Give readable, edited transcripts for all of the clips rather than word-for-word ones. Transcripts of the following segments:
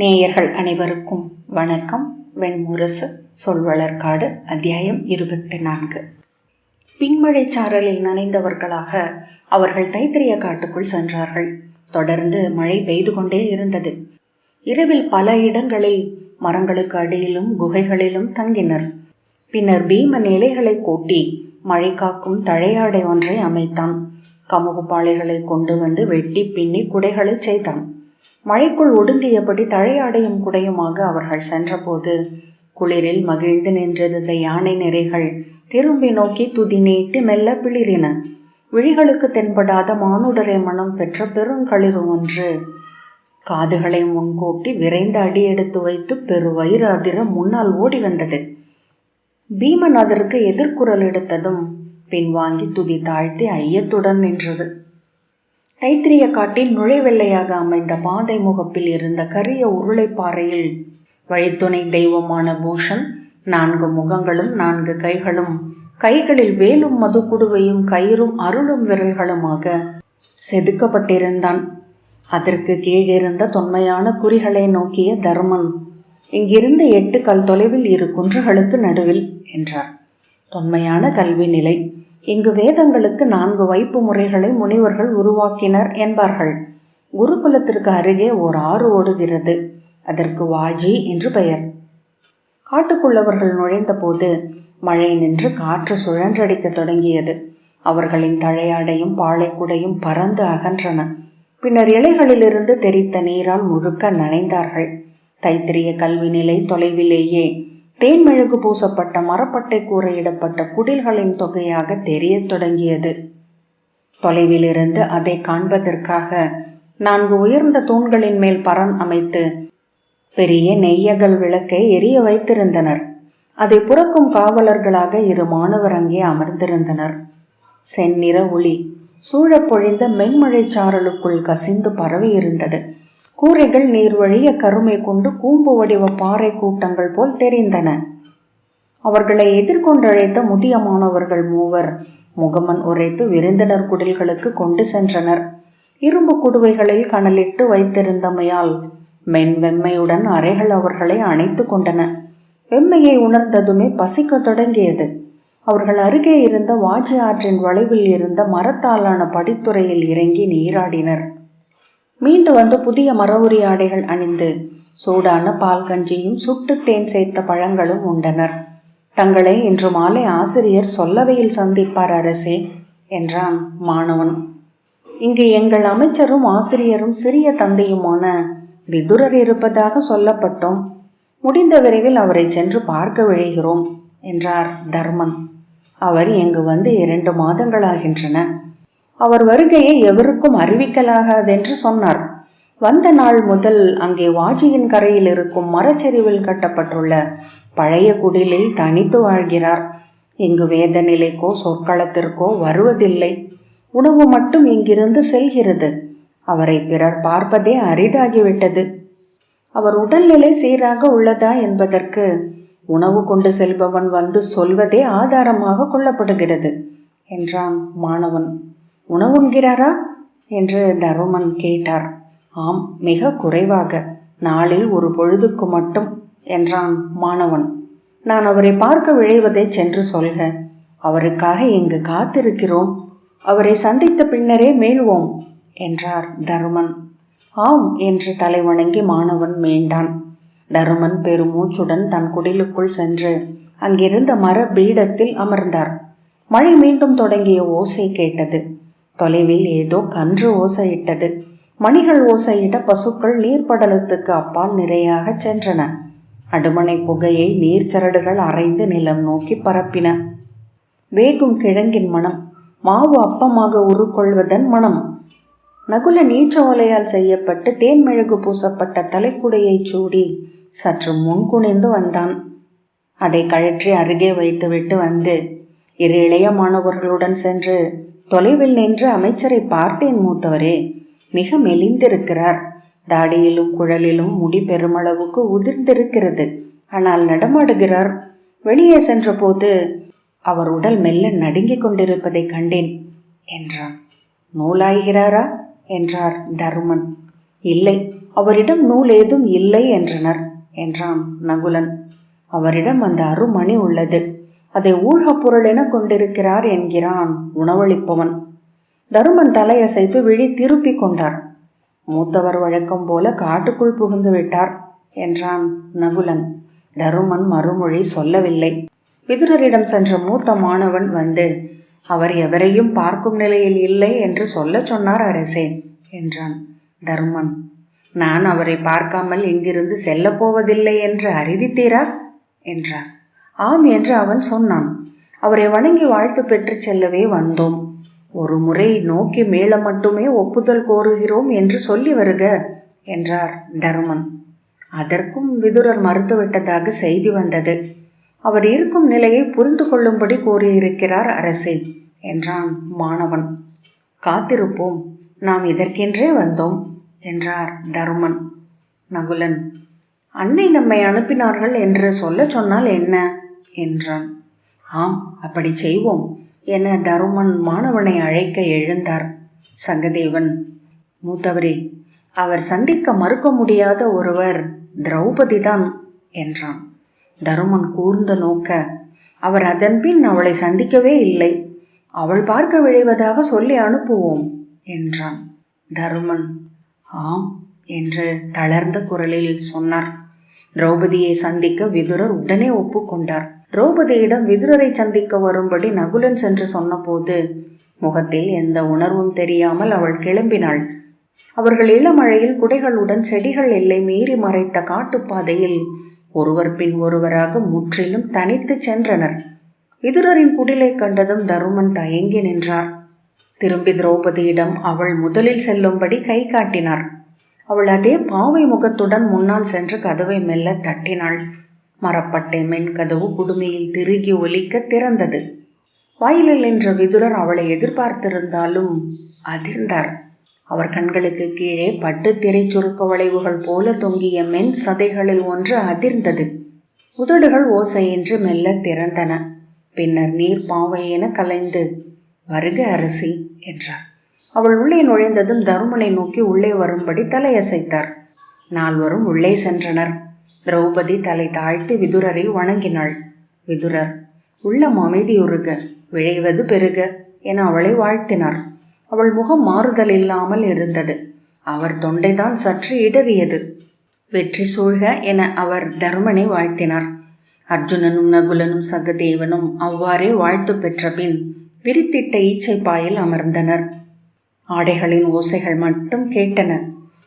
நேயர்கள் அனைவருக்கும் வணக்கம். வெண்முரசு சொல்வளர்காடு அத்தியாயம் 24. பின்மழை சாரலில் நனைந்தவர்களாக அவர்கள் தைத்திரிய காட்டுக்குள் சென்றார்கள். தொடர்ந்து மழை பெய்து கொண்டே இருந்தது. இரவில் பல இடங்களில் மரங்களுக்கு அடியிலும் குகைகளிலும் தங்கினர். பின்னர் பீமன் இலைகளை கூட்டி மழை காக்கும் தழையாடை ஒன்றை அமைத்தான். கமுகு பாளைகளை கொண்டு வந்து வெட்டி பின்னி குடைகளை செய்தான். மழைக்குள் ஒடுங்கியபடி தழையாடையும் குடையுமாக அவர்கள் சென்றபோது குளிரில் மகிழ்ந்து நின்றிருந்த யானை நிறைகள் திரும்பி நோக்கி துதி நீட்டி மெல்ல பிளிரின. விழிகளுக்கு தென்படாத மானுடரை மனம் பெற்ற பெருங்களிறு ஒன்று காதுகளை முன்கூட்டி விரைந்து அடி எடுத்து வைத்து பெருவயிறு அதிர முன்னால் ஓடி வந்தது. பீமன் அதற்கு எதிர்குரல் எடுத்ததும் பின்வாங்கி துதி தாழ்த்தி ஐயத்துடன் நின்றது. தைத்திரிய காட்டில் நுழைவெல்லையாக அமைந்த பாதை முகப்பில் இருந்த கரிய உருளைப்பாறையில் வழித்துணை தெய்வமான பூஷன் 4 முகங்களும் 4 கைகளும், கைகளில் வேலும் மதுக்குடுவையும் கயிறும் அருளும் விரல்களுமாக செதுக்கப்பட்டிருந்தான். அதற்கு கீழிருந்த தொன்மையான குறிகளை நோக்கிய தர்மன், இங்கிருந்து 8 கல் தொலைவில் 2 குன்றுகளுக்கு நடுவில் என்றார். தொன்மையான கல்வி நிலை. இங்கு வேதங்களுக்கு 4 வைப்பு முறைகளை முனிவர்கள் உருவாக்கினர் என்பார்கள். குருகுலத்திற்கு அருகே ஓர் ஆறு ஓடுகிறது. அதற்கு வாஜி என்று பெயர். காட்டுக்குள்ளவர்கள் நுழைந்த போது மழை நின்று காற்று சுழன்றடிக்க தொடங்கியது. அவர்களின் தழையாடையும் பாளைக்குடையும் பறந்து அகன்றன. பின்னர் இலைகளிலிருந்து தெரித்த நீரால் முழுக்க நனைந்தார்கள். தைத்திரிய கல்வி நிலை தொலைவிலேயே தேன்மெழுகு பூசப்பட்ட மரப்பட்டை கூரையிடப்பட்ட குடில்களின் தொகையாக தெரிய தொடங்கியது. தொலைவிலிருந்து அதை காண்பதற்காக 4 உயர்ந்த தூண்களின் மேல் பரன் அமைத்து பெரிய நெய்யகல் விளக்கை எரிய வைத்திருந்தனர். அதை புறக்கும் காவலர்களாக 2 மாணவர் அங்கே அமர்ந்திருந்தனர். செந்நிற ஒளி சூழப் பொழிந்த மென்மழை சாரலுக்குள் கசிந்து பரவி இருந்தது. கூரைகள் நீர் வழிய கருமை கொண்டு கூம்பு வடிவ பாறை கூட்டங்கள் போல் தெரிந்தன. அவர்களை எதிர்கொண்டழைத்த முதிய மாணவர்கள் 3 முகமன் உரைத்து விருந்தினர் குடில்களுக்கு கொண்டு சென்றனர். இரும்பு குடுவைகளில் கனலிட்டு வைத்திருந்தமையால் வெம்மையுடன் அறைகள் அவர்களை அணைத்து கொண்டன. வெம்மையை உணர்ந்ததுமே பசிக்க தொடங்கியது. அவர்கள் அருகே இருந்த வாஜி ஆற்றின் வளைவில் இருந்த மரத்தாலான படித்துறையில் இறங்கி நீராடினர். மீண்டு வந்து புதிய மர உரி ஆடைகள் அணிந்து சூடான பால் கஞ்சியும் சுட்டு தேன் சேர்த்த பழங்களும் உண்டனர். தங்களை இன்று மாலை ஆசிரியர் சொல்லவையில் சந்திப்பார் அரசே என்றான் மாணவன். இங்கு எங்கள் அமைச்சரும் ஆசிரியரும் சிறிய தந்தையுமான விதுரர் இருப்பதாக சொல்லப்பட்டோம். முடிந்த விரைவில் அவரை சென்று பார்க்க விழைகிறோம் என்றார் தர்மன். அவர் இங்கு வந்து 2 மாதங்களாகின்றன. அவர் வருகையை எவருக்கும் அறிவிக்கலாகாதென்று சொன்னார். வந்த நாள் முதல் அங்கே வாஜியின் கரையில் இருக்கும் மரச்செறிவில் கட்டப்பட்டுள்ள பழைய குடிலில் தனித்து வாழ்கிறார். இங்கு வேத நிலைக்கோ சொற்களத்திற்கோ வருவதில்லை. உணவு மட்டும் இங்கிருந்து செல்கிறது. அவரை பிறர் பார்ப்பதே அரிதாகிவிட்டது. அவர் உடல்நிலை சீராக உள்ளதா என்பதற்கு உணவு கொண்டு செல்பவன் வந்து சொல்வதே ஆதாரமாக கொள்ளப்படுகிறது என்றான் மாணவன். உணவுண்கிறாரா என்று தருமன் கேட்டார். ஆம், மிக குறைவாக, நாளில் 1 பொழுதுக்கு மட்டும் என்றான் மாணவன். நான் அவரை பார்க்க விழைவதை சென்று சொல்க. அவருக்காக இங்கு காத்திருக்கிறோம். அவரை சந்தித்த பின்னரே மீள்வோம் என்றார் தருமன். ஆம் என்று தலைவணங்கி மாணவன் மீண்டான். தருமன் பெருமூச்சுடன் தன் குடிலுக்குள் சென்று அங்கிருந்த மர பீடத்தில் அமர்ந்தார். மழை மீண்டும் தொடங்கிய ஓசை கேட்டது. தொலைவில் ஏதோ கன்று ஓசையிட்டது. மணிகள் ஓசையிட பசுக்கள் நீர்ப்படலத்துக்கு அப்பால் நிறையாக சென்றன. அடுமனை புகையை நீர்ச்சரடுகள் அரைந்து நிலம் நோக்கி பரப்பின. வேகும் கிழங்கின் மனம், மாவு அப்பமாக உருக்கொள்வதன் மனம். நகுல நீச்சோலையால் செய்யப்பட்டு தேன்மெழுகு பூசப்பட்ட தலைக்குடையை சூடி சற்று முன்குனிந்து வந்தான். அதை கழற்றி அருகே வைத்துவிட்டு வந்து 2 இளைய மாணவர்களுடன் சென்று தொலைவில் நின்று அமைச்சரை பார்த்தேன் மூத்தவரே. மிக மெலிந்திருக்கிறார். தாடியிலும் குழலிலும் முடி பெருமளவுக்கு உதிர்ந்திருக்கிறது. ஆனால் நடமாடுகிறார். வெளியே சென்றபோது அவர் உடல் மெல்ல நடுங்கிக் கொண்டிருப்பதை கண்டேன் என்றான். நூலாய்கிறாரா என்றார் தருமன். இல்லை, அவரிடம் நூல் ஏதும் இல்லை என்றனர் என்றான் நகுலன். அவரிடம் அந்த அருமணி உள்ளது, அதை ஊழ்கப் பொருள் என கொண்டிருக்கிறார் என்கிறான் உணவளிப்பவன். தருமன் தலையசைத்து விழி திருப்பி கொண்டார். மூத்தவர் வழக்கம் போல காட்டுக்குள் புகுந்து விட்டார் என்றான் நகுலன். தருமன் மறுமொழி சொல்லவில்லை. விதுரரிடம் சென்ற மூத்த மாணவன் வந்து, அவர் எவரையும் பார்க்கும் நிலையில் இல்லை என்று சொல்ல சொன்னார் அரசே என்றான். தருமன், நான் அவரை பார்க்காமல் இங்கிருந்து செல்லப் போவதில்லை என்று அறிவித்தீரா என்றார். ஆம் என்று அவன் சொன்னான். அவரை வணங்கி வாழ்த்து பெற்று செல்லவே வந்தோம். ஒரு முறை நோக்கி மேல மட்டுமே ஒப்புதல் கோருகிறோம் என்று சொல்லி வருக என்றார் தருமன். அதற்கும் விதுரர் மறுத்துவிட்டதாக செய்தி வந்தது. அவர் இருக்கும் நிலையை புரிந்து கொள்ளும்படி கூறியிருக்கிறார் அரசே என்றான் மாணவன். காத்திருப்போம், நாம் இதற்கென்றே வந்தோம் என்றார் தருமன். நகுலன், அன்னை நம்மை அனுப்பினார்கள் என்று சொல்ல சொன்னால் என்ன என்றான். ஆம், அப்படி செய்வோம் என தருமன் மாணவனை அழைக்க எழுந்தார். சங்கதேவன், மூத்தவரே, அவர் சந்திக்க மறுக்க முடியாத ஒருவர் திரௌபதிதான் என்றான். தருமன் கூர்ந்து நோக்க, அவர் அதன்பின் அவளை சந்திக்கவே இல்லை, அவள் பார்க்க விழைவதாக சொல்லி அனுப்புவோம் என்றான். தருமன் ஆம் என்று தளர்ந்த குரலில் சொன்னார். திரௌபதியை சந்திக்க விதுரர் உடனே ஒப்புக்கொண்டார். திரௌபதியிடம் விதுரரை சந்திக்க வரும்படி நகுலன் சென்று சொன்னபோது முகத்தில் எந்த உணர்வும் தெரியாமல் அவள் கிளம்பினாள். அவர்கள் இளமழையில் குடைகளுடன் செடிகள் எல்லை மீறி மறைத்த காட்டுப்பாதையில் ஒருவர் பின் ஒருவராக முற்றிலும் தனித்து சென்றனர். விதுரரின் குடிலை கண்டதும் தருமன் தயங்கி நின்றார். திரும்பி திரௌபதியிடம் அவள் முதலில் செல்லும்படி கை காட்டினார். அவள் அதே பாவை முகத்துடன் முன்னால் சென்று கதவை மெல்ல தட்டினாள். மரப்பட்டை மென்கதவு குடுமையில் திருகி ஒலிக்க திறந்தது. வாயிலில் நின்ற விதுரர் அவளை எதிர்பார்த்திருந்தாலும் அதிர்ந்தார். அவர் கண்களுக்கு கீழே பட்டு திரை சுருக்க வளைவுகள் போல தொங்கிய மென் சதைகளில் ஒன்று அதிர்ந்தது. உதடுகள் ஓசையின்றி மெல்ல திறந்தன. பின்னர் நீர் பாவையென கலைந்து, வருக அரசி என்றார். அவள் உள்ளே நுழைந்ததும் தருமனை நோக்கி உள்ளே வரும்படி தலையசைத்தார். நால்வரும் உள்ளே சென்றனர். திரௌபதி தலை தாழ்த்தி விதுரரை வணங்கினாள். விதுரர், உள்ளம் அமைதியுறுக, விழைவது பெருக என அவளை வாழ்த்தினார். அவள் முகம் மாறுதல் இல்லாமல் இருந்தது. அவர் தொண்டைதான் சற்று இடறியது. வெற்றி சூழ்க என அவர் தருமனை வாழ்த்தினார். அர்ஜுனனும் நகுலனும் சகதேவனும் அவ்வாறே வாழ்த்து பெற்ற பின் விரித்திட்ட ஈச்சைப்பாயில் அமர்ந்தனர். ஆடைகளின் ஓசைகள் மட்டும் கேட்டன.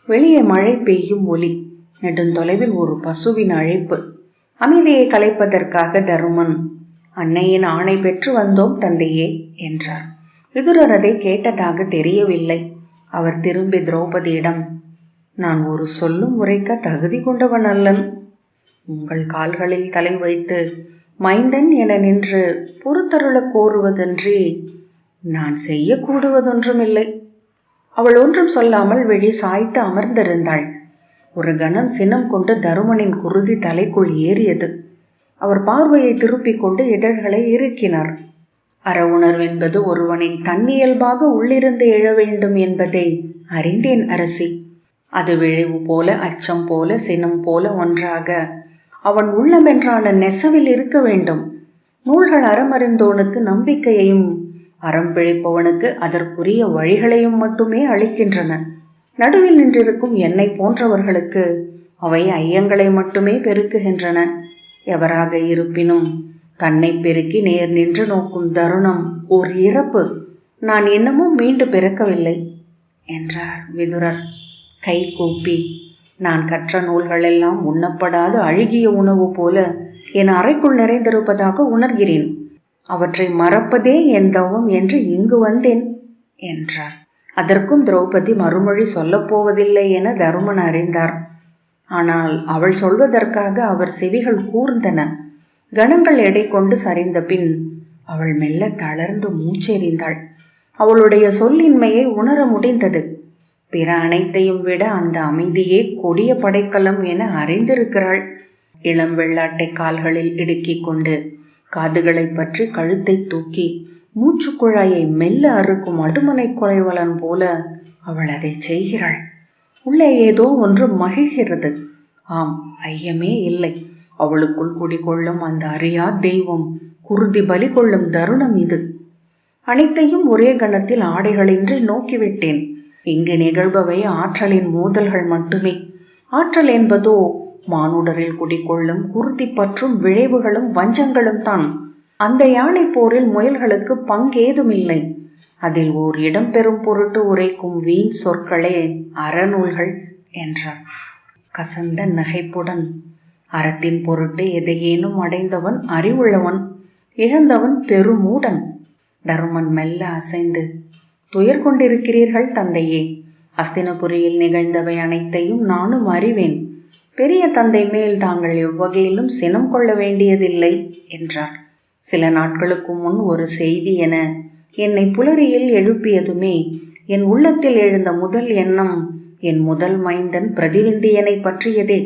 வெளியே மழை பெய்யும் ஒலி, நெடுந்தொலைவில் ஒரு பசுவின் அழைப்பு. அமைதியை கலைப்பதற்காக தருமன், அன்னையின் ஆணை பெற்று வந்தோம் தந்தையே என்றார். விதுரர் அதை கேட்டதாக தெரியவில்லை. அவர் திரும்பி திரௌபதியிடம், நான் ஒரு சொல்லும் உரைக்க தகுதி கொண்டவன் அல்லன். உங்கள் கால்களில் தலை வைத்து மைந்தன் என நின்று பொறுத்தருள கோருவதன்றி நான் செய்யக்கூடுவதொன்றுமில்லை. அவள் ஒன்றும் சொல்லாமல் விழி சாய்த்து அமர்ந்திருந்தாள். ஒரு கணம் சினம் கொண்டு தருமனின் குருதி தலைக்குள் ஏறியது. அவர் பார்வையை திருப்பிக் கொண்டு இதழ்களை இறுக்கினார். அற உணர்வென்பது ஒருவனின் தன்னியல்பாக உள்ளிருந்து எழ வேண்டும் என்பதை அறிந்தேன் அரசி. அது விழைவு போல, அச்சம் போல, சினம் போல ஒன்றாக அவன் உள்ளமென்றான நெசவில் இருக்க வேண்டும். நூல்கள் அறமறிந்தோனுக்கு நம்பிக்கையையும் அறம் பிழைப்பவனுக்கு அதற்குரிய வழிகளையும் மட்டுமே அளிக்கின்றன. நடுவில் நின்றிருக்கும் என்னை போன்றவர்களுக்கு அவை ஐயங்களை மட்டுமே பெருக்குகின்றன. எவராக இருப்பினும் கண்ணை பெருக்கி நேர் நின்று நோக்கும் தருணம் ஓர் இறப்பு. நான் இன்னமும் மீண்டு பிறக்கவில்லை என்றார் விதுரர் கை கூப்பி. நான் கற்ற நூல்களெல்லாம் உண்ணப்படாத அழுகிய உணவு போல என் அறைக்குள் நிறைந்திருப்பதாக உணர்கிறேன். அவற்றை மறப்பதே என் தவம் என்று இங்கு வந்தேன் என்றார். அதற்கும் திரௌபதி மறுமொழி சொல்லப்போவதில்லை என தருமன் அறிந்தார். ஆனால் அவள் சொல்வதற்காக அவர் செவிகள் கூர்ந்தன. கணங்கள் எடை கொண்டு சரிந்த பின் அவள் மெல்ல தளர்ந்து மூச்செறிந்தாள். அவளுடைய சொல்லின்மையை உணர முடிந்தது. பிற அனைத்தையும் விட அந்த அமைதியே கொடிய படைக்கலம் என அறிந்திருக்கிறாள். இளம் வெள்ளாட்டை கால்களில் இடுக்கிக் கொண்டு காதுகளை பற்றி கழுத்தை தூக்கி மூச்சுக்குழாயை மெல்ல அறுக்கும் அடுமனை குறைவலன் போல அவள் அதை செய்கிறாள். உள்ளே ஏதோ ஒன்று மகிழ்கிறது. ஆம், ஐயமே இல்லை. அவளுக்குள் குடிகொள்ளும் அந்த அறியா தெய்வம் குருதி பலி கொள்ளும் தருணம் இது. அனைத்தையும் ஒரே கணத்தில் ஆடைகளின்றி நோக்கிவிட்டேன். இங்கு நிகழ்பவை ஆற்றலின் மோதல்கள் மட்டுமே. ஆற்றல் என்பதோ மானுடரில் குடிகொள்ளும் குருதி பற்றும் விளைவுகளும் வஞ்சங்களும் தான். அந்த யானை போரில் முயல்களுக்கு பங்கேதுமில்லை. அதில் ஓர் இடம் பெறும் பொருட்டு உரைக்கும் வீண் சொற்களே அறநூல்கள் என்றார் கசந்த நகைப்புடன். அறத்தின் பொருட்டு எதையேனும் அடைந்தவன் அறிவுள்ளவன், இழந்தவன் பெருமூடன். தருமன் மெல்ல அசைந்து, துயர் கொண்டிருக்கிறீர்கள் தந்தையே. அஸ்தினபுரியில் நிகழ்ந்தவை அனைத்தையும் நானும் அறிவேன். பெரிய தந்தை மேல் தாங்கள் எவ்வகையிலும் சினம் கொள்ள வேண்டியதில்லை என்றார். சில நாட்களுக்கு முன் ஒரு செய்தி என என்னை புலரியில் எழுப்பியதுமே என் உள்ளத்தில் எழுந்த முதல் எண்ணம் என் முதல் மைந்தன் பிரதிவிந்தியனை பற்றியதே.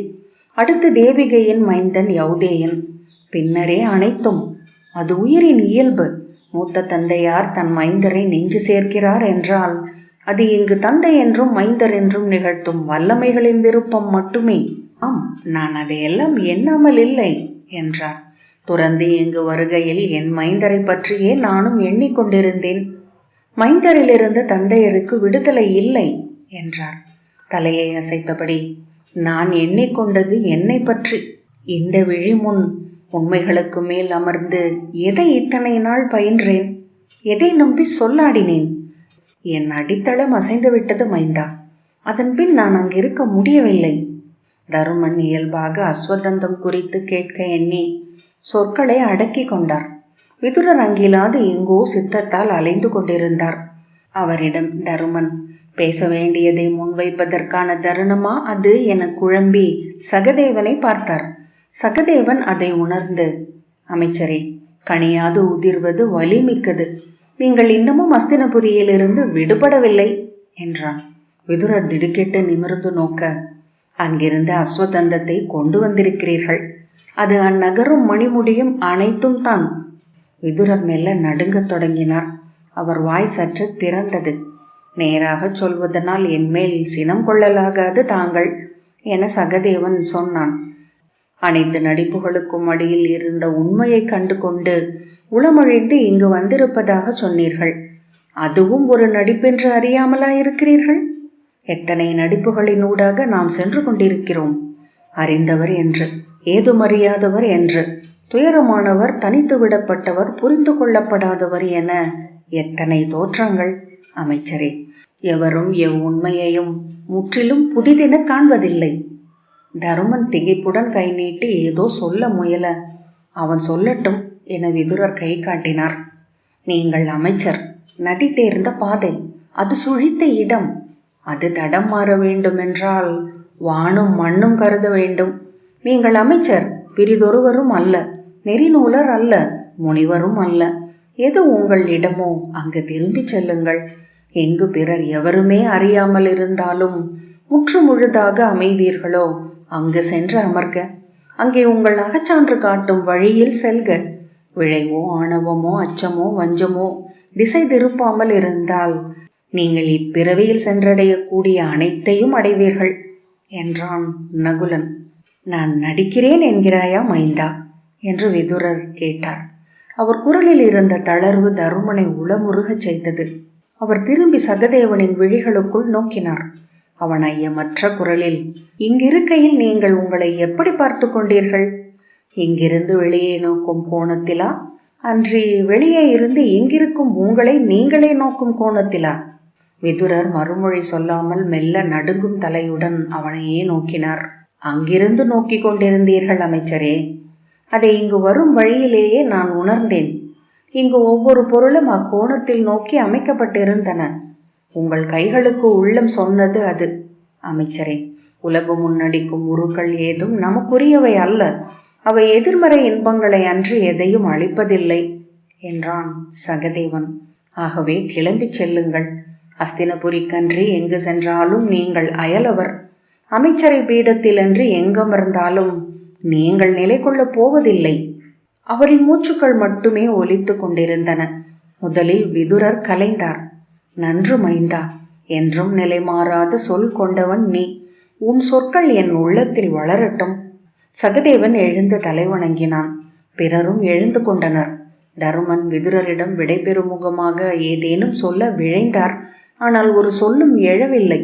அடுத்து தேவிகையின் மைந்தன் யௌதேயன், பின்னரே அனைத்தும். அது உயிரின் இயல்பு. மூத்த தந்தையார் தன் மைந்தரை நெஞ்சு சேர்க்கிறார் என்றால் அது இங்கு தந்தை என்றும் மைந்தர் என்றும் நிகழ்த்தும் வல்லமைகளின் விருப்பம் மட்டுமே. ஆம், நான் அதையெல்லாம் எண்ணாமல் இல்லை என்றார். துறந்து இங்கு வருகையில் என் மைந்தரை பற்றியே நானும் எண்ணிக்கொண்டிருந்தேன். மைந்தரிலிருந்து தந்தையருக்கு விடுதலை இல்லை என்றார் தலையை அசைத்தபடி. நான் எண்ணிக்கொண்டது என்னை பற்றி. இந்த விழி முன் உண்மைகளுக்கு மேல் அமர்ந்து எதை இத்தனை நாள் பயின்றேன்? எதை நம்பி சொல்லாடினேன்? என் அடித்தளம் அசைந்து விட்டது மைந்தா. அதன் பின் நான் அங்கிருக்க முடியவில்லை. தருமன் இயல்பாக அஸ்வதந்தம் குறித்து கேட்க எண்ணி சொற்களை அடக்கி கொண்டார். விதுரர் அங்கிலாது எங்கோ சித்தத்தால் அலைந்து கொண்டிருந்தார். அவரிடம் தருமன் பேச வேண்டியதை முன்வைப்பதற்கான தருணமா அது என குழம்பி சகதேவனை பார்த்தார். சகதேவன் அதை உணர்ந்து, அமைச்சரே, கனியாது உதிர்வது வலிமிக்கது. நீங்கள் இன்னமும் அஸ்தினபுரியிலிருந்து விடுபடவில்லை என்றான். விதுரர் திடுக்கிட்டு நிமிர்ந்து நோக்க, அங்கிருந்த அஸ்வதந்தத்தை கொண்டு வந்திருக்கிறீர்கள். அது அந்நகரும் மணிமுடியும் அனைத்தும் தான். விதுரர் மெல்ல நடுங்கத் தொடங்கினார். அவர் வாய் சற்று திறந்தது. நேராக சொல்வதனால் என்மேல் சினம் கொள்ளலாகாது தாங்கள் என சகதேவன் சொன்னான். அனைத்து நடிப்புகளுக்கும் அடியில் இருந்த உண்மையை கண்டு கொண்டு உளமொழிந்து இங்கு வந்திருப்பதாக சொன்னீர்கள். அதுவும் ஒரு நடிப்பென்று அறியாமலாயிருக்கிறீர்கள்? எத்தனை நடிப்புகளினூடாக நாம் சென்று கொண்டிருக்கிறோம். அறிந்தவர் என்று, ஏதுமறியாதவர் என்று, துயரமானவர், தனித்து விடப்பட்டவர், புரிந்து கொள்ளப்படாதவர் என எத்தனை தோற்றங்கள். அமைச்சரே, எவரும் உண்மையையும் முற்றிலும் புதிதென காண்பதில்லை. தருமன் திகைப்புடன் கை நீட்டி ஏதோ சொல்ல முயல, அவன் சொல்லட்டும் என விதுரர் கை காட்டினார். நீங்கள் அமைச்சர். நதி தேர்ந்த பாதை, அது சுழித்த இடம். அது தடம் மாற வேண்டுமென்றால் வானும் மண்ணும் கருத வேண்டும். நீங்கள் அமைச்சர், பிரிதொருவரும் அல்ல, நெறிநூலர் அல்ல, முனிவரும் அல்ல. எது உங்கள் இடமோ அங்கு திரும்பி செல்லுங்கள். எங்கு பிறர் எவருமே அறியாமல் இருந்தாலும் முற்று முழுதாக அமைவீர்களோ அங்கு சென்று அமர்க. அங்கே உங்கள் அகச்சான்று காட்டும் வழியில் செல்க. விளைவோ ஆணவமோ அச்சமோ வஞ்சமோ திசை திருப்பாமல் இருந்தால் நீங்கள் இப்பிறவியில் சென்றடையக்கூடிய அனைத்தையும் அடைவீர்கள் என்றான் நகுலன். நான் நடிக்கிறேன் என்கிறாயா மைந்தா என்று விதுரர் கேட்டார். அவர் குரலில் இருந்த தளர்வு தருமனை உளமுருகச் செய்தது. அவர் திரும்பி சகதேவனின் விழிகளுக்குள் நோக்கினார். அவன் ஐயமற்ற குரலில், இங்கிருக்கையில் நீங்கள் உங்களை எப்படி பார்த்து கொண்டீர்கள்? இங்கிருந்து வெளியே நோக்கும் கோணத்திலா, அன்றி வெளியே இருந்து இங்கிருக்கும் உங்களை நீங்களே நோக்கும் கோணத்திலா? விதுரர் மறுமொழி சொல்லாமல் மெல்ல நடுங்கும் தலையுடன் அவனையே நோக்கினார். அங்கிருந்து நோக்கி கொண்டிருந்தீர்கள் அமைச்சரே. அதை இங்கு வரும் வழியிலேயே நான் உணர்ந்தேன். இங்கு ஒவ்வொரு பொருளும் அக்கோணத்தில் நோக்கி அமைக்கப்பட்டிருந்தன. உங்கள் கைகளுக்கு உள்ளம் சொன்னது அது. அமைச்சரே, உலகு முன்னடிக்கும் உருக்கள் ஏதும் நமக்குரியவை அல்ல. அவை எதிர்மறை இன்பங்களை அன்று எதையும் அளிப்பதில்லை என்றான் சகதேவன். ஆகவே கிளம்பி செல்லுங்கள். அஸ்தினபுரிக்கன்றி எங்கு சென்றாலும் நீங்கள் அயலவர். அமைச்சரை பீடத்திலன்றி எங்கமர்ந்தாலும் நீங்கள் நிலை கொள்ளப் போவதில்லை. அவரின் மூச்சுக்கள் மட்டுமே ஒலித்து கொண்டிருந்தன. முதலில் விதுரர் கலைந்தார். நன்று மைந்தா, என்றும் நிலை மாறாத சொல் கொண்டவன் நீ. உன் சொற்கள் என் உள்ளத்தில் வளரட்டும். சகதேவன் எழுந்து தலைவணங்கினான். பிறரும் எழுந்து கொண்டனர். தருமன் விதுரரிடம் விடைபெறும் முகமாக ஏதேனும் சொல்ல விழைந்தார். ஆனால் ஒரு சொல்லும் எழவில்லை.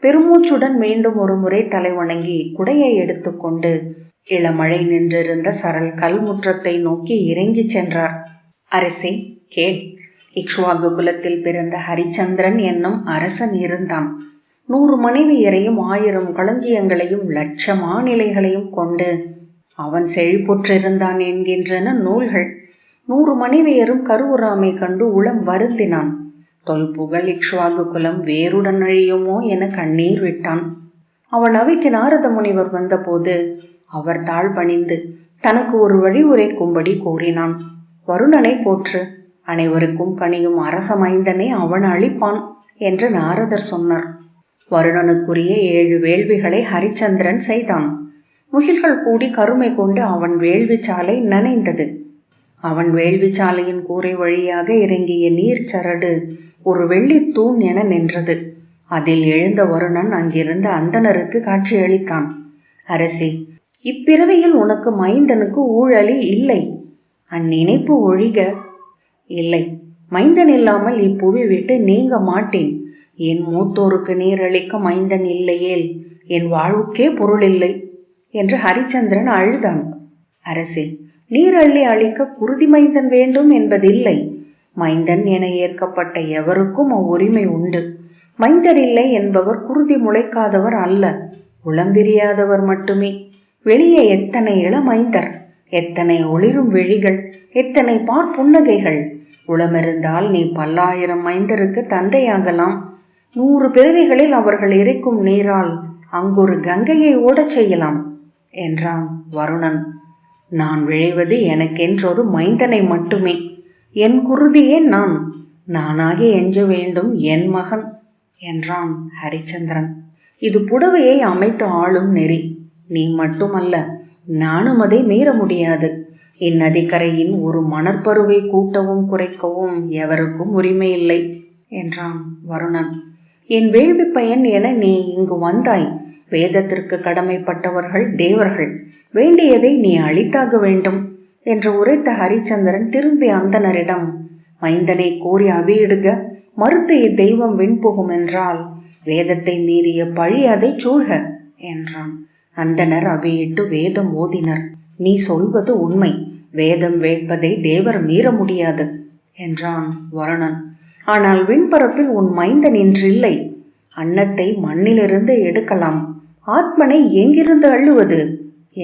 பெருமூச்சுடன் மீண்டும் ஒரு முறை தலைவணங்கி குடையை எடுத்துக்கொண்டு இளமழை நின்றிருந்த சரள் கல்முற்றத்தை நோக்கி இறங்கிச் சென்றார். அரசே கேள். இக்ஷ்வாகு குலத்தில் பிறந்த ஹரிச்சந்திரன் என்னும் அரசன் இருந்தான். 100 மனைவியரையும் 1000 களஞ்சியங்களையும் 1,00,000 மாநிலைகளையும் கொண்டு அவன் செழிப்புற்றிருந்தான் என்கின்றன நூல்கள். 100 மனைவியரும் கருவுறாமை கண்டு உளம் வருந்தினான். தொல்புகழ் இக்ஷ்வாகு குலம் வேருடன் அழியுமோ என கண்ணீர் விட்டான். அவன் அவைக்கு நாரத முனிவர் வந்தபோது அவர் தாழ் பணிந்து தனக்கு ஒரு வழி உரைக்கும்படி கூறினான். வருணனை போற்று, அனைவருக்கும் கனியும் அரச மைந்தனை அவன் அளிப்பான் என்று நாரதர் சொன்னார். வருணனுக்குரிய 7 வேள்விகளை ஹரிச்சந்திரன் செய்தான். முகில்கள் கூடி கருமை கொண்டு அவன் வேள்விச்சாலை நனைந்தது. அவன் வேள்விச்சாலையின் கூரை வழியாக இறங்கிய நீர் சரடு ஒரு வெள்ளித்தூண் என நின்றது. அதில் எழுந்த வருணன் அங்கிருந்த அந்தணருக்கு காட்சியளித்தான். அரசே, இப்பிறவியில் உனக்கு மைந்தனுக்கு ஊழலி இல்லை. அந்நினைப்பு ஒழிக. இல்லை, மைந்தன் இல்லாமல் இப்புவி விட்டு நீங்க மாட்டேன். என் மூத்தோருக்கு நீரளிக்க மைந்தன் இல்லையேல் என் வாழ்வுக்கே பொருள் இல்லை என்று ஹரிச்சந்திரன் அழுதான். அரசே, நீரள்ளி அளிக்க குருதி மைந்தன் வேண்டும் என்பதில்லை. மைந்தன் என ஏற்கப்பட்ட எவருக்கும் அவ்வுரிமை உண்டு. மைந்தர் இல்லை என்பவர் குருதி முளைக்காதவர் அல்ல, உளம்பிரியாதவர் மட்டுமே. வெளியே எத்தனை இளமைந்தர், எத்தனை ஒளிரும் விழிகள், எத்தனை புன்னகைகள். உளமிருந்தால் நீ 10,000 மைந்தருக்கு தந்தையாகலாம். 100 பிறவிகளில் அவர்கள் இறைக்கும் நீரால் அங்கொரு கங்கையை ஓடச் செய்யலாம் என்றான் வருணன். நான் விழைவது எனக்கென்றொரு மைந்தனை மட்டுமே. என் குருதியே நானாகி எஞ்ச வேண்டும் என் மகன் என்றான் ஹரிச்சந்திரன். இது புடவையை அமைத்து ஆளும் நெறி. நீ மட்டுமல்ல, நானும் அதை மீற முடியாது. இந்நதிக்கரையின் ஒரு மணற்பருவை கூட்டவும் குறைக்கவும் எவருக்கும் உரிமை இல்லை என்றான் வருணன். என் வேள்வி பயன் என நீ இங்கு வந்தாய். வேதத்திற்கு கடமைப்பட்டவர்கள் தேவர்கள். வேண்டியதை நீ அளித்தாக வேண்டும் என்று உரைத்த ஹரிச்சந்திரன் திரும்பி அந்தனரிடம், மைந்தனை கோரி அவியிடுக, மறுத்து இத்தெய்வம் விண்புகும் என்றால் வேதத்தை மீறிய பழி அதை சூழ்க என்றான். அந்தனர் அவியிட்டு வேதம் ஓதினர். நீ சொல்வது உண்மை. வேதம் வேட்பதை தேவர் மீற முடியாது என்றான் வருணன். ஆனால் விண்பரப்பில் உன் மைந்தன் இன்றில்லை. அன்னத்தை மண்ணிலிருந்து எடுக்கலாம், ஆத்மனை எங்கிருந்து அள்ளுவது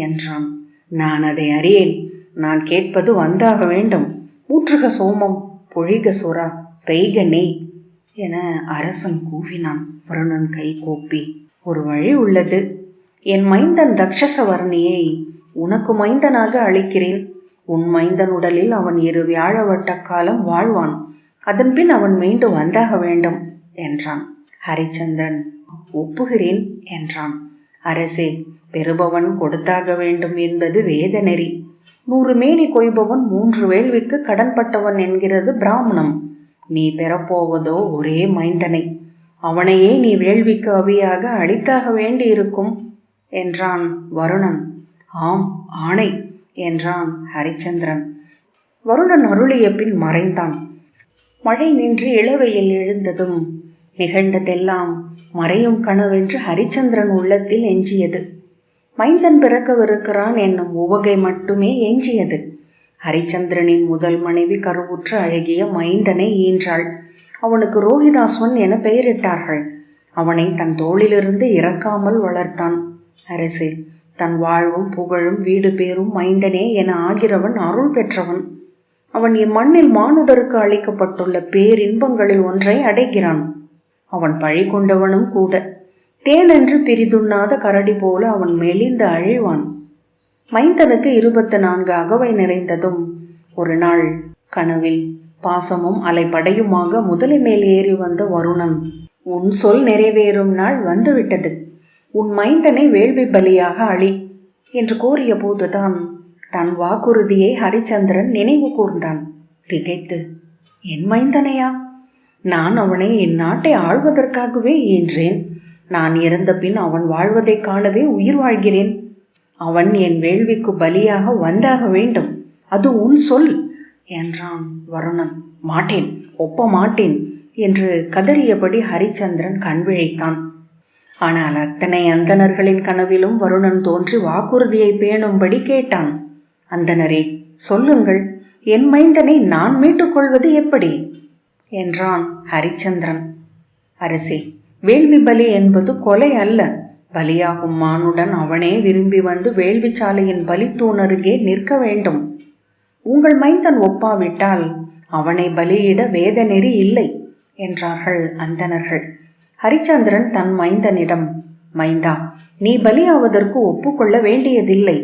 என்றான். நான் அதை அறியேன். நான் கேட்பது வந்தாக வேண்டும். ஊற்றுக சோமம், பொழிக சுறா, பெய்க நெய் என அரசன் கூவினான். வருணன் கை கோப்பி, ஒரு வழி உள்ளது. என் மைந்தன் தக்ஷசவர்ணியை உனக்கு மைந்தனாக அளிக்கிறேன். உன் மைந்தன் உடலில் அவன் 2 வியாழ வட்ட காலம் வாழ்வான். அதன்பின் அவன் மீண்டும் வந்தாக வேண்டும் என்றான். ஹரிச்சந்திரன் ஒப்புகிறேன் என்றான். அரசே, பெறுபவன் கொடுத்தாக வேண்டும் என்பது வேத நெறி. 100 மேனி கொய்பவன் 3 வேள்விக்கு கடன்பட்டவன் என்கிறது பிராமணம். நீ பெறப்போவதோ ஒரே மைந்தனை. அவனையே நீ வேள்விக்கு அவியாக அளித்தாக வேண்டியிருக்கும் என்றான் வருணன். ஆம், ஆணை என்றான் ஹரிச்சந்திரன். வருணன் அருளிய பின் மறைந்தான். மழை நின்று இளவையில் எழுந்ததும் நிகழ்ந்ததெல்லாம் மறையும் கனவென்று ஹரிச்சந்திரன் உள்ளத்தில் எஞ்சியது. மைந்தன் பிறக்கவிருக்கிறான் என்னும் உவகை மட்டுமே எஞ்சியது. ஹரிச்சந்திரனின் முதல் மனைவி கருவுற்ற அழகிய மைந்தனை ஈன்றாள். அவனுக்கு ரோஹிதாஸ்வன் என பெயரிட்டார்கள். அவனை தன் தோளிலிருந்து இறக்காமல் வளர்த்தான். அரசே, தன் வாழ்வும் புகழும் வீடு பேரும் மைந்தனே என ஆகிறவன் அருள் பெற்றவன். அவன் இம்மண்ணில் மானுடருக்கு அளிக்கப்பட்டுள்ள பேரின்பங்களில் ஒன்றை அடைகிறான். அவன் பழி கொண்டவனும் கூட. தேனென்று பிரிதுண்ணாத கரடி போல அவன் மெலிந்து அழிவான். மைந்தனுக்கு 24 அகவை நிறைந்ததும் ஒரு நாள் கனவில் பாசமும் அலைப்படையுமாக முதலை மேல் ஏறி வந்த வருணன், உன் சொல் நிறைவேறும் நாள் வந்துவிட்டது. உன் மைந்தனை வேள்வி பலியாக அழி என்று கோரிய போதுதான் தன் வாக்குறுதியை ஹரிச்சந்திரன் நினைவு கூர்ந்தான். திகைத்து, என் மைந்தனையா? நான் அவனை இந்நாட்டை ஆள்வதற்காகவே ஈன்றேன். நான் இறந்த பின் அவன் வாழ்வதைக் காணவே உயிர் வாழ்கிறேன். அவன் என் வேள்விக்கு பலியாக வந்தாக வேண்டும். அது உன் சொல் என்றான் வருணன். மாட்டேன், ஒப்ப மாட்டேன் என்று கதறியபடி ஹரிச்சந்திரன் கண் விழித்தான். ஆனால் அத்தனை அந்தணர்களின் கனவிலும் வருணன் தோன்றி வாக்குறுதியை பேணும்படி கேட்டான். அந்தணரே, சொல்லுங்கள், என் மைந்தனை நான் மீட்டுக்கொள்வது எப்படி என்றான் ஹரிச்சந்திரன். அரசே, வேள்வி பலி என்பது கொலை அல்ல. பலியாகும் மானுடன் அவனே விரும்பி வந்து வேள்வி சாலையின் பலித்தூணருகே நிற்க வேண்டும். உங்கள் மைந்தன் ஒப்பாவிட்டால் அவனை பலியிட வேத நெறி இல்லை என்றார்கள் அந்தணர்கள். ஹரிச்சந்திரன் தன் மைந்தனிடம், மைந்தா, நீ பலியாவதற்கு ஒப்புக்கொள்ள வேண்டியதில்லை.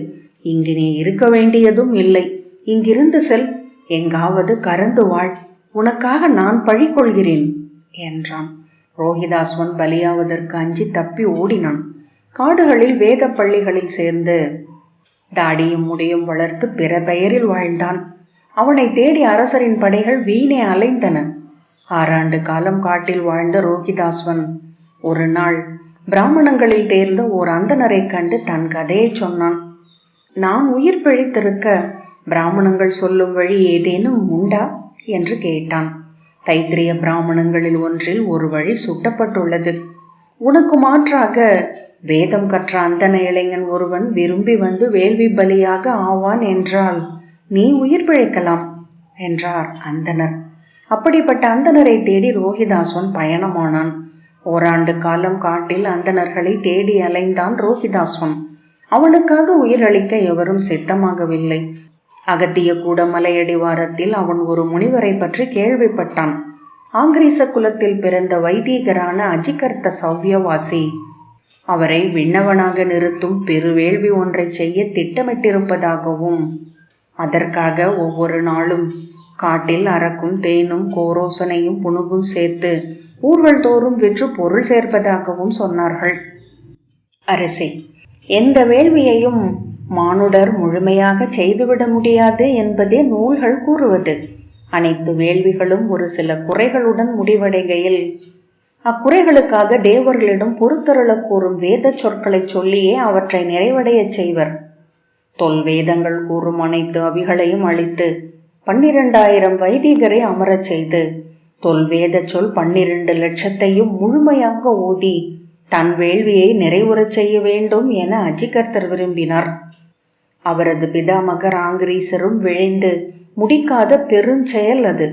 இங்கு நீ இருக்க வேண்டியதும் இல்லை. இங்கிருந்து செல், எங்காவது கறந்து வாழ். உனக்காக நான் பழி கொள்கிறேன் என்றான். ரோஹிதாஸ்வன் பலியாவதற்கு அஞ்சி தப்பி ஓடினான். காடுகளில் வேத பள்ளிகளில் சேர்ந்து தாடியும் முடியும் வளர்த்து பிற பெயரில் வாழ்ந்தான். அவனை தேடி அரசரின் படைகள் வீணே அலைந்தன. 6 ஆண்டு காலம் காட்டில் வாழ்ந்த ரோஹிதாஸ்வன் ஒரு நாள் பிராமணங்களில் தேர்ந்த ஓர் அந்தணரை கண்டு தன் கதையை சொன்னான். நான் உயிர் பிழைத்திருக்க பிராமணங்கள் சொல்லும் வழி ஏதேனும் உண்டா என்று கேட்டான். தைத்திரிய பிராமணங்களில் ஒன்றில் ஒரு வழி சுட்டப்பட்டுள்ளது. உனக்கு மாற்றாக வேதம் கற்ற அந்தன இளைஞன் ஒருவன் விரும்பி வந்து வேள்வி பலியாக ஆவான் என்றால் நீ உயிர் பிழைக்கலாம் என்றார் அந்தனர். அப்படிப்பட்ட அந்தனரை தேடி ரோஹிதாஸ்வன் பயணமானான். 1 ஆண்டு காலம் காட்டில் அந்தணர்களை தேடி அலைந்தான் ரோஹிதாஸ்வன். அவனுக்காக உயிரளிக்க எவரும் சித்தமாகவில்லை. அகத்திய கூட மலையடிவாரத்தில் அவன் ஒரு முனிவரை பற்றி கேள்விப்பட்டான். ஆங்கிரீச குலத்தில் பிறந்த வைதீகரான அஜிகர்த்த சௌவியவாசி. அவரை விண்ணவனாக நிறுத்தும் பெருவேள்வி ஒன்றை செய்ய திட்டமிட்டிருப்பதாகவும் அதற்காக ஒவ்வொரு நாளும் காட்டில் அரக்கும் தேனும் கோரோசனையும் புணுகும் சேர்த்து ஊர்கள் தோறும் விற்று பொருள் சேர்ப்பதாகவும் சொன்னார்கள். அரசே, எந்த வேள்வியையும் மானுடர் முழுமையாக செய்துவிட முடியாது என்பதே நூல்கள் கூறுவது. அனைத்து வேள்விகளும் ஒரு சில குறைகளுடன் முடிவடைகையில் அக்குறைகளுக்காக தேவர்களிடம் பொறுத்தருள கூறும் வேத சொற்களை சொல்லியே அவற்றை நிறைவடையச் செய்வர். தொல்வேதங்கள் கூறும் அனைத்து அவிகளையும் அழித்து 12,000 வைதிகரை அமரச் செய்து தொல்வேத சொல் 12 லட்சத்தையும் முழுமையாக ஓதி தன் வேள்வியை நிறைவுறச் செய்ய வேண்டும் என அஜிகர்த்தர் விரும்பினார். அவரது பிதாமகர் ஆங்கிரீசரும் விழைந்து முடிக்காத பெருஞ்செயல் அது.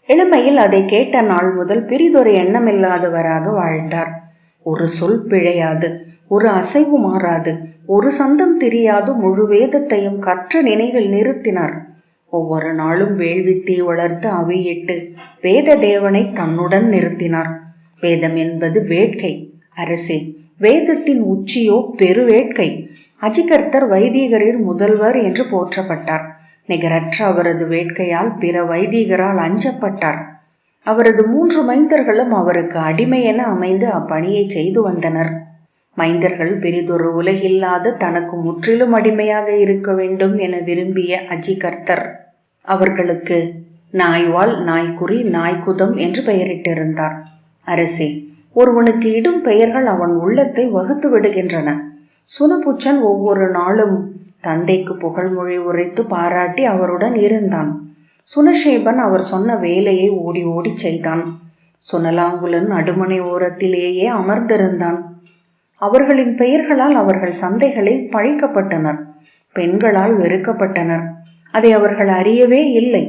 இளமையில் அதை கேட்ட நாள் முதல் பிரிதொரு எண்ணமில்லாதவராக வாழ்ந்தார். ஒரு சொல் பிழையாது, ஒரு அசைவு மாறாது, ஒரு சந்தம் தெரியாது முழு வேதத்தையும் கற்ற நினைவில் நிறுத்தினார். ஒவ்வொரு நாளும் வேள்வித்தீ வளர்த்து அவையிட்டு வேத தேவனை தன்னுடன் நிறுத்தினார். வேதம் என்பது வேட்கை. அரசே, வேதத்தின் உச்சியோ பெருவேட்கை. அஜிகர்த்தர் வைதீகரின் முதல்வர் என்று போற்றப்பட்டார். நிகரற்ற அவரது வேட்கையால் பிற வைதீகரால் அஞ்சப்பட்டார். அவரது 3 மைந்தர்களும் அவருக்கு அடிமை என அமைந்து அப்பணியை செய்து வந்தனர். மைந்தர்கள் பெரிதொரு உலகில்லாத தனக்கு முற்றிலும் அடிமையாக இருக்க வேண்டும் என விரும்பிய அஜிகர்த்தர் அவர்களுக்கு நாய்வால், நாய்க்குறி, நாய்க்குதம் என்று பெயரிட்டிருந்தார். அரசே, ஒருவனுக்கு இடும் பெயர்கள் அவன் உள்ளத்தை வகுத்து விடுகின்றன. சுனபுச்சன் ஒவ்வொரு நாளும் தந்தைக்கு புகழ்மொழி உரைத்து பாராட்டி அவருடன் இருந்தான். சுனஷேபன் அவர் சொன்ன வேலையை ஓடி ஓடி செய்தான். சுனலாங்குலன் அடுமனை ஓரத்திலேயே அமர்ந்திருந்தான். அவர்களின் பெயர்களால் அவர்கள் சந்தைகளில் பழிக்கப்பட்டனர். பெண்களால் வெறுக்கப்பட்டனர். அதை அவர்கள் அறியவே இல்லை.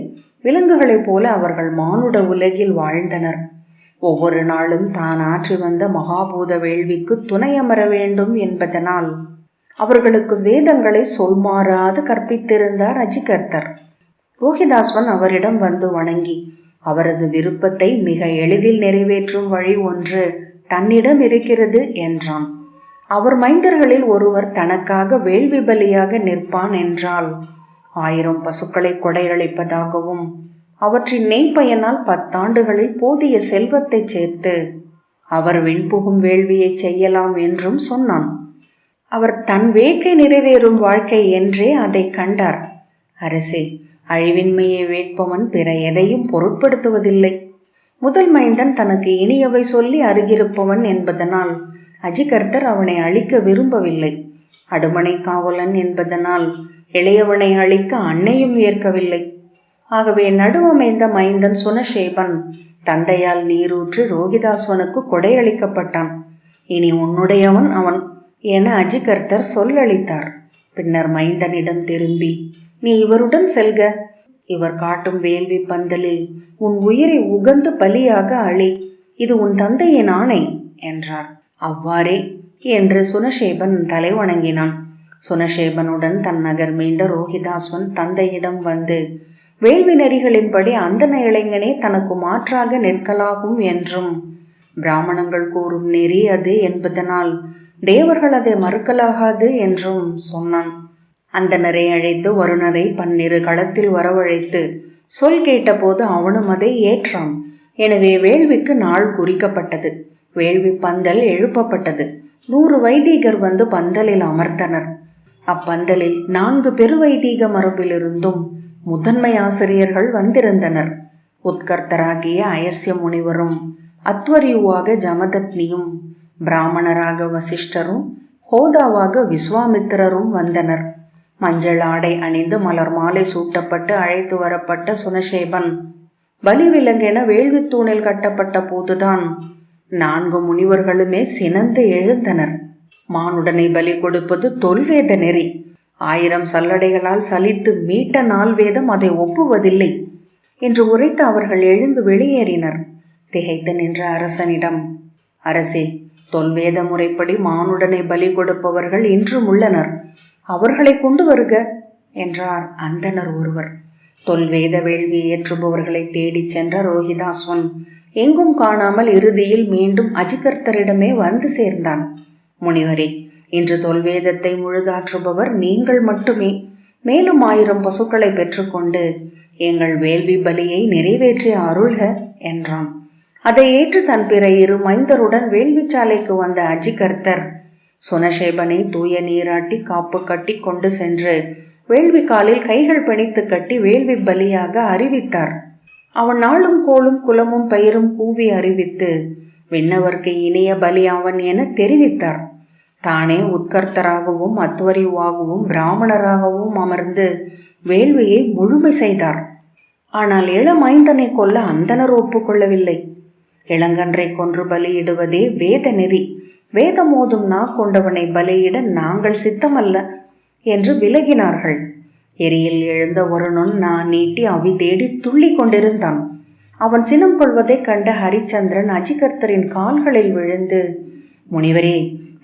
விலங்குகளைப் போல அவர்கள் மானுட உலகில் வாழ்ந்தனர். ஒவ்வொரு நாளும் தான் ஆற்றி வந்த மகாபூத வேள்விக்கு துணையமர வேண்டும் என்பதனால் அவர்களுக்கு வேதங்களை சொல்மாறாது கற்பித்திருந்தார் அஜிகர்த்தர். ரோஹிதாஸ்வன் அவரிடம் வந்து வணங்கி அவரது விருப்பத்தை மிக எளிதில் நிறைவேற்றும் வழி ஒன்று தன்னிடம் இருக்கிறது என்றான். அவர் மைந்தர்களில் ஒருவர் தனக்காக வேள்வி பலியாக நிற்பான் என்றால் 1000 பசுக்களை கொடையளிப்பதாகவும் அவற்றின் நெய்ப்பயனால் 10 ஆண்டுகளில் போதிய செல்வத்தை சேர்த்து அவர் விண்புகும் வேள்வியை செய்யலாம் என்றும் சொன்னான். அவர் தன் வேட்கை நிறைவேறும் வாழ்க்கை என்றே அதை கண்டார். அரசே, அழிவின்மையை வேட்பவன் பிற எதையும் பொருட்படுத்துவதில்லை. முதல் மைந்தன் தனக்கு இனியவை சொல்லி அருகிருப்பவன் என்பதனால் அஜிகர்த்தர் அவனை அழிக்க விரும்பவில்லை. அடுமனை காவலன் என்பதனால் இளையவனை அழிக்க அன்னையும் ஏற்கவில்லை. ஆகவே நடுவமைந்த மைந்தன் சுனசேபன் தந்தையால் நீரூற்றி ரோகிதாஸ்வனுக்கு கொடையளிக்கப்பட்டான். இனி உன்னுடையவன் அவன் என அஜிகர்த்தர் சொல்லளித்தார். பின்னர் மைந்தனிடம் திரும்பி, நீ இவருடன் செல்க. இவர் காட்டும் வேள்வி பந்தலில் உன் உயிரை உகந்து பலியாக அழி. இது உன் தந்தையின் ஆணை என்றார். அவ்வாறே என்று சுனசேபன் தலை வணங்கினான். சுனசேபனுடன் தன் நகர் மீண்ட ரோகிதாஸ்வன் தந்தையிடம் வந்து, வேள்வி நெறிகளின்படி அந்தன இளைஞனே தனக்கு மாற்றாக நிற்கலாகும் என்றும் பிராமணங்கள் கூறும் நெறி அது என்பதனால் தேவர்கள் அதை மறுக்கலாகாது என்றும் சொன்னான். அந்தனரை அழைத்து வருணரை பன்னிரு களத்தில் வரவழைத்து சொல் கேட்டபோது அவனும் அதை ஏற்றான். எனவே வேள்விக்கு நாள் குறிக்கப்பட்டது. வேள்வி பந்தல் எழுப்பப்பட்டது. 100 வைதீகர் வந்து பந்தலில் அமர்ந்தனர். அப்பந்தலில் 4 பெருவைதீக மரபிலிருந்தும் முதன்மை ஆசிரியர்கள் வந்திருந்தனர். உத்கர்த்தராகிய அயஸ்ய முனிவரும் அத்வரியுவாக ஜமதக்னியும் பிராமணராக வசிஷ்டரும் ஹோதாவாக விஸ்வாமித்திரரும் வந்தனர். மஞ்சள் ஆடை அணிந்து மலர் மாலை சூட்டப்பட்டு அழைத்து வரப்பட்ட சுனசேபன் பலி விலங்கென வேள்வித்தூணில் கட்டப்பட்ட போதுதான் 4 முனிவர்களுமே சினந்து எழுந்தனர். மானுடனை பலி கொடுப்பது தொல்வேத நெறி. 1000 சல்லடைகளால் சலித்து மீட்ட 4 வேதம் அதை ஒப்புவதில்லை என்று உரைத்து அவர்கள் எழுந்து வெளியேறினர். திகைத்து நின்ற அரசனிடம், அரசே, தொல்வேத முறைப்படி மானுடனை பலி கொடுப்பவர்கள் இன்றும் உள்ளனர். அவர்களை கொண்டு வருக என்றார் அந்தனர் ஒருவர். தொல்வேத வேள்வி ஏற்றுபவர்களை தேடிச் சென்ற ரோகிதாஸ்வன் எங்கும் காணாமல் இறுதியில் மீண்டும் அஜிகர்த்தரிடமே வந்து சேர்ந்தான். முனிவரே, இன்று தொல்வேதத்தை முழுதாற்றுபவர் நீங்கள் மட்டுமே. மேலும் 1000 பசுக்களை பெற்றுக்கொண்டு எங்கள் வேள்வி பலியை நிறைவேற்றி அருள்க என்றான். அதை ஏற்று தன் பிற 2 மைந்தருடன் வேள்விச்சாலைக்கு வந்த அஜிகர்த்தர் சுனசேபனை தூய நீராட்டி காப்பு கட்டி கொண்டு சென்று வேள்வி காலில் கைகள் பிணைத்து கட்டி வேள்வி பலியாக அறிவித்தார். அவன் நாளும் கோளும் குலமும் பயிரும் கூவி அறிவித்து விண்ணவர்க்கு இனிய பலி அவன் என தெரிவித்தார். தானே உத்கர்த்தராகவும் அத்வரிவாகவும் பிராமணராகவும் அமர்ந்து வேள்வியை முழுமை செய்தார். ஆனால் இளமைந்தனை கொல்ல அந்தனர் ஒப்புக்கொள்ளவில்லை. இளங்கன்றை கொன்று பலியிடுவதே வேத நெறி. வேதம் ஓதும் நா கொண்டவனை பலியிட நாங்கள் சித்தமல்ல என்று விலகினார்கள். எரியில் எழுந்த ஒரு நொன் நான் நீட்டி அவி தேடி துள்ளி கொண்டிருந்தான். அவன் சினம் கொள்வதைக் கண்ட ஹரிச்சந்திரன் அஜிகர்த்தரின் கால்களில் விழுந்து, முனிவரே,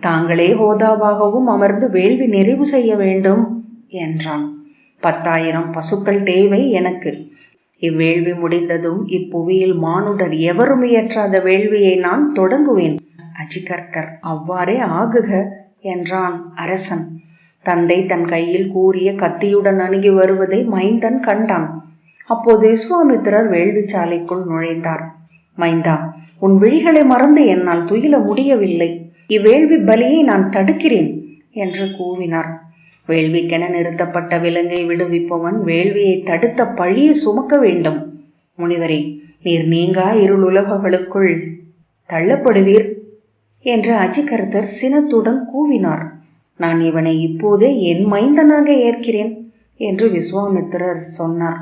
தாங்களே ஹோதாவாகவும் அமர்ந்து வேள்வி நிறைவு செய்ய வேண்டும் என்றான். 10,000 பசுக்கள் தேவை எனக்கு. இவ்வேள்வி முடிந்ததும் இப்புவியில் மானுடர் எவரும் இயற்றாத வேள்வியை நான் தொடங்குவேன். அஜிகர்த்தர், அவ்வாறே ஆகுக என்றான் அரசன். தந்தை தன் கையில் கூறிய கத்தியுடன் அணுகி வருவதை மைந்தன் கண்டான். அப்போது விஸ்வாமித்திரர் வேள்விச்சாலைக்குள் நுழைந்தார். மைந்தா, உன் விழிகளை மறந்து என்னால் துயில முடியவில்லை. இவ்வேள்வி பலியை நான் தடுக்கிறேன் என்று கூவினார். வேள்விக்கென நிறுத்தப்பட்ட விலங்கை விடுவிப்பவன் வேள்வியை தடுத்த பழியை சுமக்க வேண்டும். முனிவரே, நீர் நீங்கா இருளுலகுகளுக்குள் தள்ளப்படுவீர் என்று அஜிகர்த்தர் சினத்துடன் கூவினார். நான் இவனை இப்போதே என் மைந்தனாக ஏற்கிறேன் என்று விஸ்வாமித்திரர் சொன்னார்.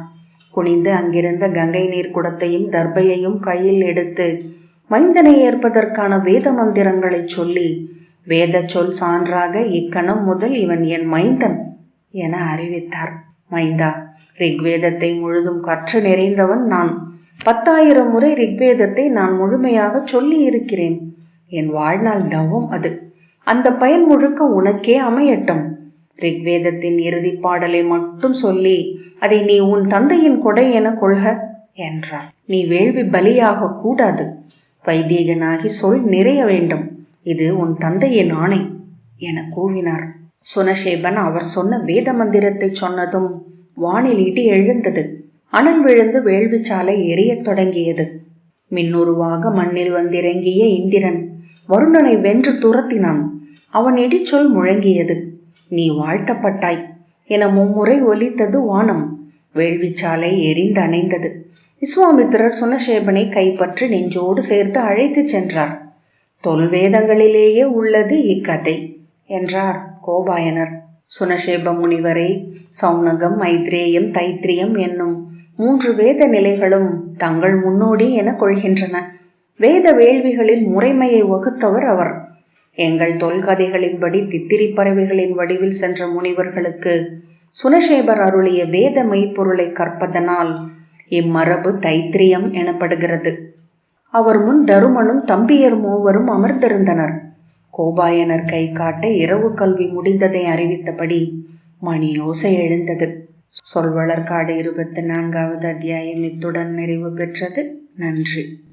குனிந்து அங்கிருந்த கங்கை நீர் குடத்தையும் தர்பையையும் கையில் எடுத்து மைந்தனை ஏற்பதற்கான வேத மந்திரங்களை சொல்லி, வேத சொல் சான்றாக இக்கணம் முதல் இவன் என் மைந்தன் என அறிவித்தார். மைந்தா, ரிக்வேதத்தை முழுதும் கற்று நிறைந்தவன் நான். 10,000 முறை ரிக்வேதத்தை நான் முழுமையாக சொல்லி இருக்கிறேன். என் வாழ்நாள் தவம் அது. அந்த பயன் முழுக்க உனக்கே அமையட்டும். ரிக்வேதத்தின் இறுதி பாடலை மட்டும் சொல்லி அதை நீ உன் தந்தையின் கொடை என கொள்க என்றார். நீ வேள்வி பலியாக கூடாது. வைதீகனாகி சொல் நிறைய வேண்டும். இது உன் தந்தையின் ஆணை என கூவினார். சுனசேபன் அவர் சொன்ன வேத மந்திரத்தை சொன்னதும் வானில் இடி எழுந்தது. அனல் விழுந்து வேள்விச்சாலை எரியத் தொடங்கியது. மின்னுருவாக மண்ணில் வந்திறங்கிய இந்திரன் வருணனை வென்று துரத்தினான். அவன் இடிச்சொல் முழங்கியது. நீ வாழ்த்தப்பட்டாய் என 3 முறை ஒலித்தது வானம். வேள்விச்சாலை எரிந்து அணைந்தது. விஸ்வாமித்திரர் சுனசேபனை கைப்பற்றி நெஞ்சோடு சேர்த்து அழைத்துச் சென்றார். தொல்வேதங்களிலேயே உள்ளது இக்கதை என்றார் கோபாயனர். சுனசேப முனிவரை சௌனகம், மைத்ரேயம், தைத்திரியம் என்னும் 3 வேத நிலைகளும் தங்கள் முன்னோடி என கொள்கின்றன. வேத வேள்விகளின் முறைமையை வகுத்தவர் அவர். எங்கள் தொல்கதைகளின்படி தித்திரி பறவைகளின் வடிவில் சென்ற முனிவர்களுக்கு சுனசேபர் அருளிய வேத மெய்ப்பொருளை கற்பதனால் இம்மரபு தைத்திரியம் எனப்படுகிறது. அவர் முன் தருமனும் தம்பியர் 3 அமர்ந்திருந்தனர். கோபாயனர் கை காட்ட இரவு கல்வி முடிந்ததை அறிவித்தபடி மணியோசை எழுந்தது. சொல்வளர்காடு 24வது அத்தியாயம் இத்துடன் நிறைவு பெற்றது. நன்றி.